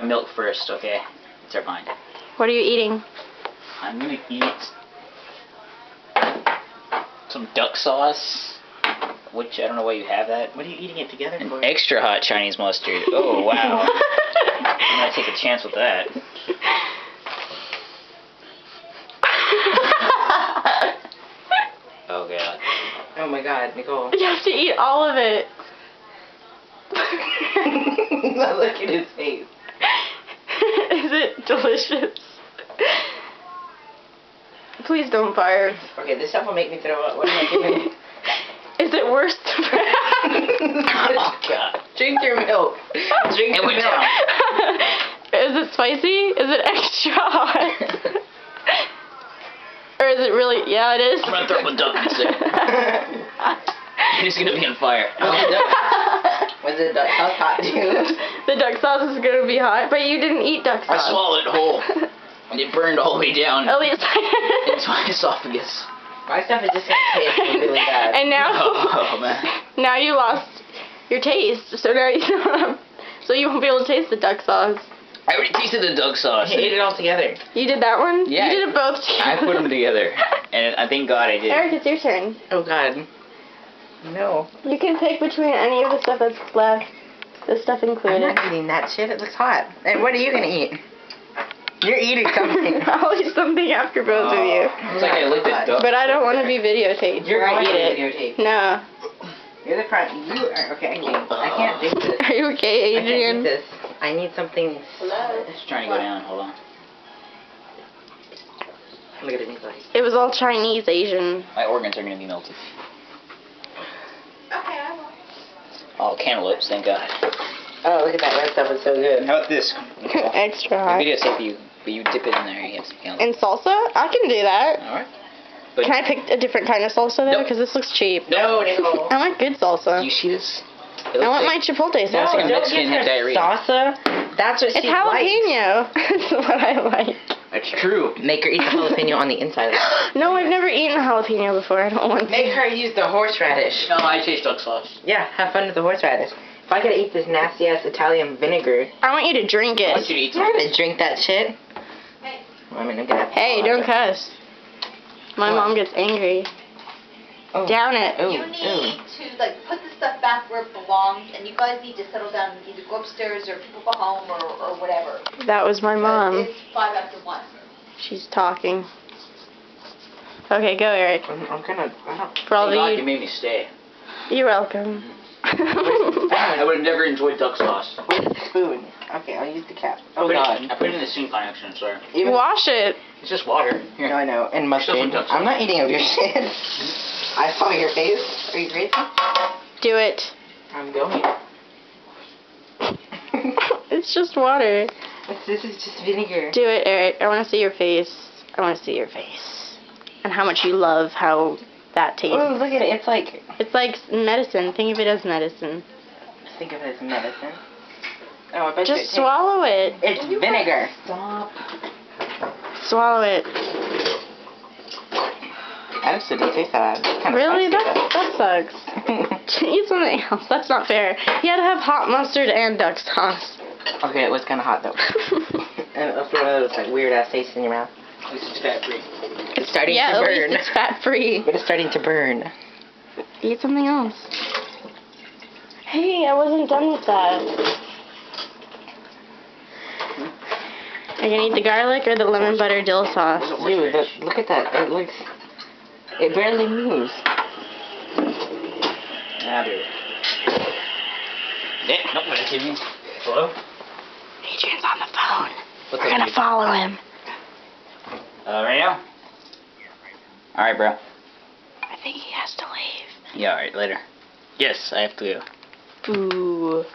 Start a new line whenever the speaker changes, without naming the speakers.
milk first, okay? It's our mind.
What are you eating?
I'm gonna eat some duck sauce, which I don't know why you have that.
What are you eating it together for?
An extra hot Chinese mustard. Oh, wow. I'm gonna take a chance with that. Oh, God.
Oh my God, Nicole.
You have to eat all of it.
Look at his face.
Is it delicious? Please don't fire.
Okay, this stuff will make me throw up. What am I doing?
Is it worse to
Oh, God.
Drink your milk. Drink
It
the
went
milk.
down.
Is it spicy? Is it extra hot? Or is it really? Yeah, it is.
I'm gonna throw up a duck in a second. He's gonna be on fire.
Was it duck sauce hot too?
The duck sauce is gonna be hot, but you didn't eat duck
I
sauce.
swallowed it whole. And it burned all the way down
At least.
into my esophagus.
My stuff is just gonna taste really bad.
And now,
Oh, man.
now you lost your taste, so now you don't have, so you won't be able to taste the duck sauce.
I already tasted the duck sauce.
He ate it all together.
You did that one?
Yeah.
You did it both together.
I put them together. And I thank God I did.
Eric, it's your turn.
Oh God. No.
You can pick between any of the stuff that's left, the stuff
I'm
included.
not eating that shit. It looks hot. And what are you gonna eat? You're eating something.
I'll eat something after both of you.
It's like I looked at duck.
But I don't want to be videotaped.
You're
when I
going to
eat
be
it.
videotaped.
No.
You're the front. You are okay. I can't do this.
Are you okay,
I can't do
Adrian?
this. I need something.
Just trying to go down. Hold on.
Look at it. He's like.
It was all Chinese, Asian.
My organs are gonna be melted.
Okay, I will.
Oh, cantaloupes, thank God.
Oh, look at that red stuff. It's so good.
How about this?
Extra
The
hot.
video said you dip it in there. You have some cantaloupes.
And salsa? I can do that.
All right. But
Can I pick a different kind of salsa though?
Nope.
Because this looks cheap.
No, Nicole.
I want good salsa.
do you see this? It
I
looks
want
like-
my chipotle
No,
salsa.
like a
don't
Mexican
give her
diarrhea.
salsa. That's what
It's
she likes.
jalapeno. That's what I like.
That's true.
Make her eat the jalapeno on the inside.
No, I've never eaten a jalapeno before. I don't want to.
Make her use the horseradish.
No, I taste duck sauce.
Yeah, have fun with the horseradish. If I gotta eat this nasty ass Italian vinegar,
I want you to drink
I want
it.
you to eat
I'm
some.
gonna drink that shit. Well, I mean, I'm gonna.
Hey, don't cuss. My
What?
mom gets angry.
Oh.
Down it.
Ooh,
You need to like put the stuff back where it belongs, and you guys need to settle down and either go upstairs or go home or whatever.
That was my mom.
It's 5 after 1.
She's talking. Okay, go, Eric.
I'm gonna.
For all
Thank God you
the
made me stay.
you're welcome.
I would have never enjoyed duck sauce.
Where's the spoon? Okay, I'll use the cap. Oh
I
God.
put it in the sink by accident, sorry.
Even.
Wash it.
It's just water. Here.
No, I know. And mustard.
Still some duck sauce.
I'm not eating of your shit. I saw your face. Are you ready?
Do it.
I'm going.
It's just water.
This is just vinegar.
Do it, Eric. I want to see your face. I want to see your face. And how much you love how that tastes.
Oh, look at it. It's like.
It's like medicine. Think of it as medicine.
Think of it as medicine. Oh, I bet
Just swallow it.
It's vinegar.
Stop.
Swallow it.
That just didn't taste that bad. It's kind of
Really?
spicy,
That sucks. Eat something else. That's not fair. You had to have hot mustard and duck sauce.
though. Okay, it was kind of hot though. And it was one of those like weird ass tastes in your mouth.
This is fat free.
It's starting
Yeah,
to
at
burn.
least it's fat free.
But it's starting to burn.
Eat something else. Hey, I wasn't done with that. Are you gonna eat the garlic or the lemon butter dill sauce?
Dude, look at that. It looks. It barely moves.
Nah, dude. Nope, not kidding me. Hello?
Adrian's on the phone.
What's
We're
up,
gonna
dude?
follow him.
Right now? Alright, bro.
I think he has to leave.
Yeah, alright, later. Yes, I have to go.
Boo.